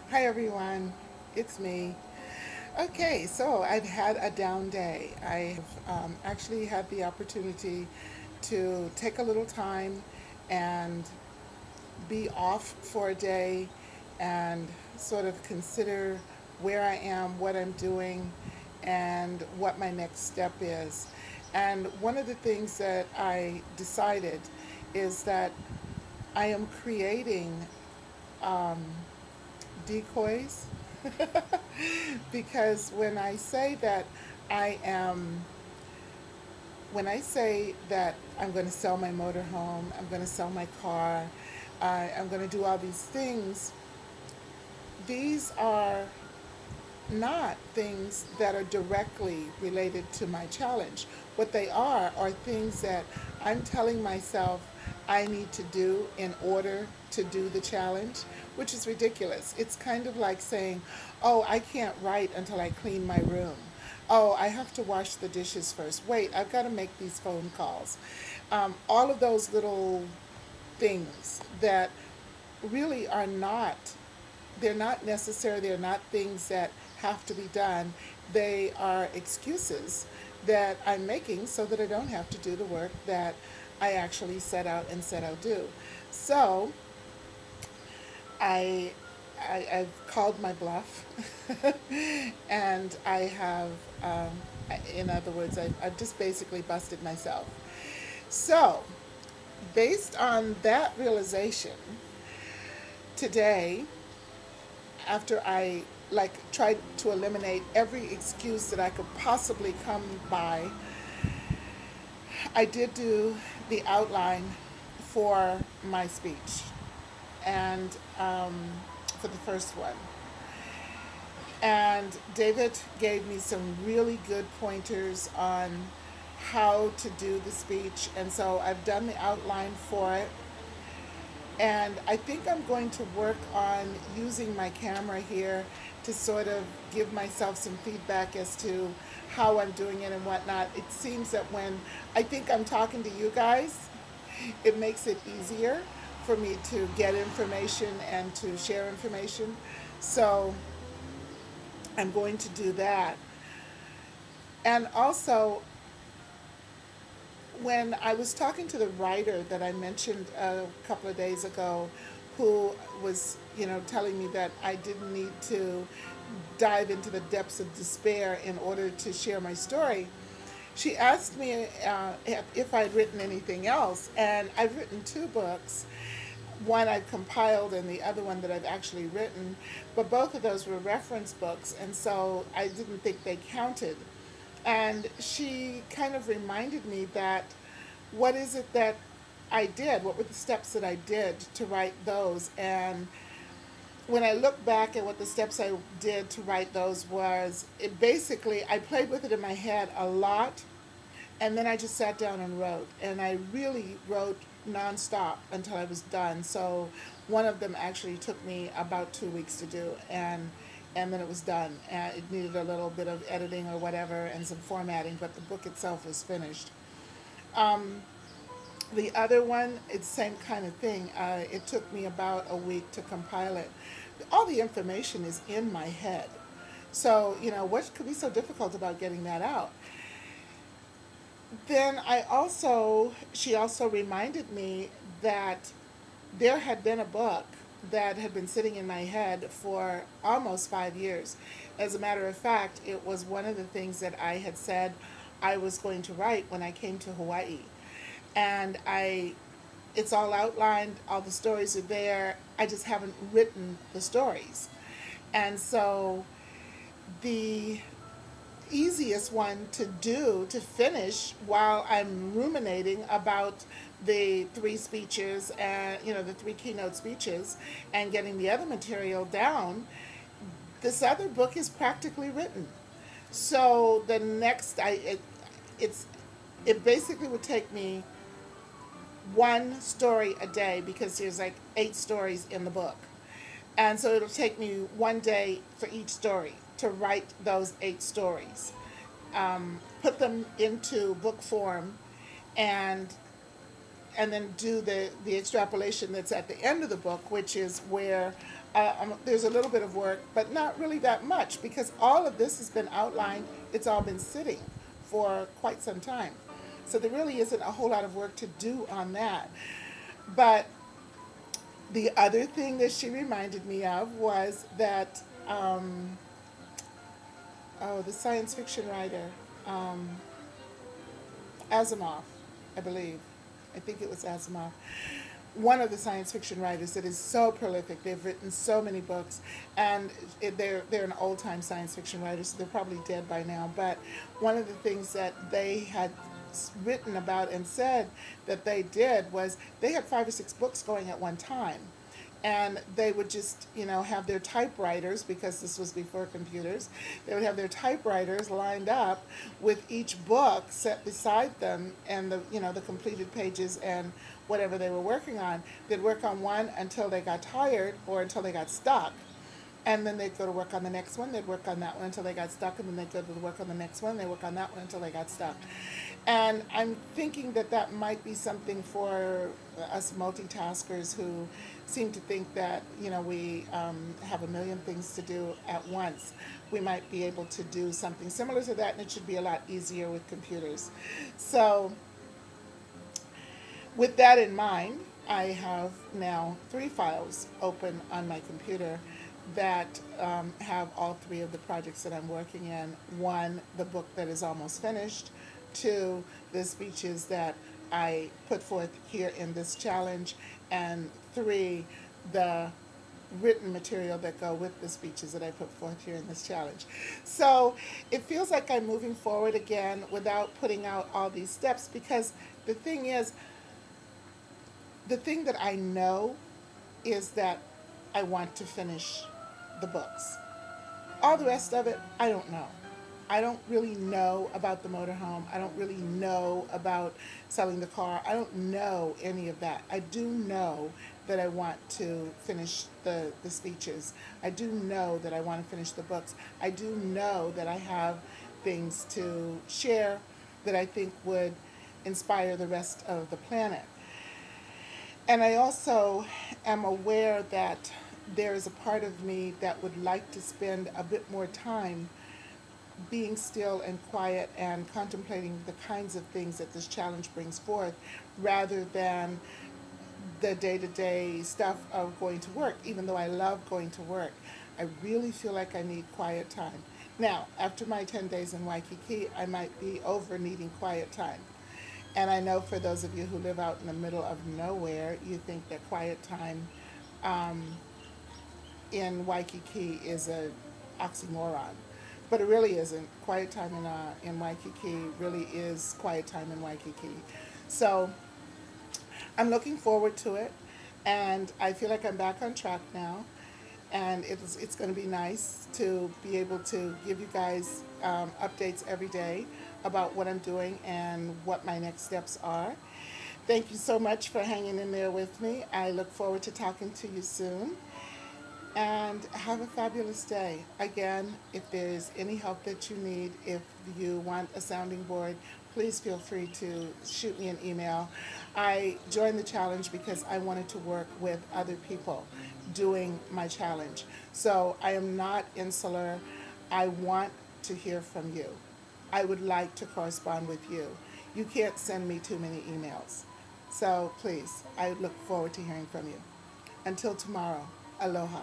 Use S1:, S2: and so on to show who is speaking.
S1: Hi everyone, it's me. Okay, so I've had a down day. I've actually had the opportunity to take a little time and be off for a day and sort of consider where I am, what I'm doing, and what my next step is. And one of the things that I decided is that I am creating um, decoys because I am, when I say that I'm going to sell my motorhome, I'm going to sell my car, I'm going to do all these things, these are not things that are directly related to my challenge. What they are things that I'm telling myself I need to do in order to do the challenge, which is ridiculous. It's kind of like saying, oh, I can't write until I clean my room. Oh, I have to wash the dishes first. Wait, I've got to make these phone calls. All of those little things that really are not, they're not necessary, they're not things that have to be done. They are excuses that I'm making so that I don't have to do the work that I actually set out and said I'll do. So I, I've called my bluff, and I have, in other words, I've just basically busted myself. So, based on that realization, today after I tried to eliminate every excuse that I could possibly come by, I did do the outline for my speech and for the first one. And David gave me some really good pointers on how to do the speech, and so I've done the outline for it. And I think I'm going to work on using my camera here to sort of give myself some feedback as to how I'm doing it and whatnot. It seems that when I think I'm talking to you guys, it makes it easier for me to get information and to share information. So I'm going to do that. And also, when I was talking to the writer that I mentioned a couple of days ago, who was, telling me that I didn't need to dive into the depths of despair in order to share my story, she asked me if I'd written anything else, and I've written two books. One I've compiled, and the other one that I've actually written, but both of those were reference books, and so I didn't think they counted. And she kind of reminded me that what is it that I did? What were the steps that I did to write those? And when I look back at what the steps I did to write those was, it basically, I played with it in my head a lot, and then I just sat down and wrote. And I really wrote nonstop until I was done. So one of them actually took me about 2 weeks to do, and then it was done. And it needed a little bit of editing or whatever and some formatting, but the book itself was finished. Um, the other one, it's the same kind of thing. It took me about a week to compile it. All the information is in my head. So, what could be so difficult about getting that out? Then she also reminded me that there had been a book that had been sitting in my head for almost 5 years. As a matter of fact, it was one of the things that I had said I was going to write when I came to Hawaii. And it's all outlined, all the stories are there. I just haven't written the stories. And so the easiest one to do to finish while I'm ruminating about the three speeches and the three keynote speeches and getting the other material down, this other book is practically written. So the next it's it basically would take me one story a day because there's like 8 stories in the book. And so it'll take me one day for each story to write those 8 stories, put them into book form, and and then do the extrapolation that's at the end of the book, which is where there's a little bit of work, but not really that much because all of this has been outlined. It's all been sitting for quite some time. So there really isn't a whole lot of work to do on that. But the other thing that she reminded me of was that, oh, the science fiction writer, um, Asimov, I believe. I think it was Asimov. One of the science fiction writers that is so prolific. They've written so many books, and they're an old time science fiction writer, so they're probably dead by now. But one of the things that they had written about and said that they did was they had 5 or 6 books going at one time, and they would just have their typewriters, because this was before computers. They would have their typewriters lined up with each book set beside them, and the completed pages and whatever they were working on. They'd work on one until they got tired or until they got stuck, and then they'd go to work on the next one. They'd work on that one until they got stuck, and then they'd go to work on the next one. They work on that one until they got stuck. And I'm thinking that that might be something for us multitaskers who seem to think that we have a million things to do at once. We might be able to do something similar to that, and it should be a lot easier with computers. So with that in mind, I have now 3 files open on my computer that have all 3 of the projects that I'm working in. 1, the book that is almost finished. 2, the speeches that I put forth here in this challenge. And 3, the written material that go with the speeches that I put forth here in this challenge. So it feels like I'm moving forward again without putting out all these steps, because the thing is, the thing that I know is that I want to finish the books. All the rest of it, I don't know. I don't really know about the motorhome. I don't really know about selling the car. I don't know any of that. I do know that I want to finish the speeches. I do know that I want to finish the books. I do know that I have things to share that I think would inspire the rest of the planet. And I also am aware that there is a part of me that would like to spend a bit more time being still and quiet and contemplating the kinds of things that this challenge brings forth, rather than the day-to-day stuff of going to work. Even though I love going to work, I really feel like I need quiet time. Now, after my 10 days in Waikiki, I might be over needing quiet time. And I know for those of you who live out in the middle of nowhere, you think that quiet time in Waikiki is an oxymoron. But it really isn't. Quiet time in Waikiki really is quiet time in Waikiki. So I'm looking forward to it, and I feel like I'm back on track now. And it's going to be nice to be able to give you guys updates every day about what I'm doing and what my next steps are. Thank you so much for hanging in there with me. I look forward to talking to you soon. And have a fabulous day. Again, if there's any help that you need, if you want a sounding board, please feel free to shoot me an email. I joined the challenge because I wanted to work with other people doing my challenge. So I am not insular. I want to hear from you. I would like to correspond with you. You can't send me too many emails. So please, I look forward to hearing from you. Until tomorrow, aloha.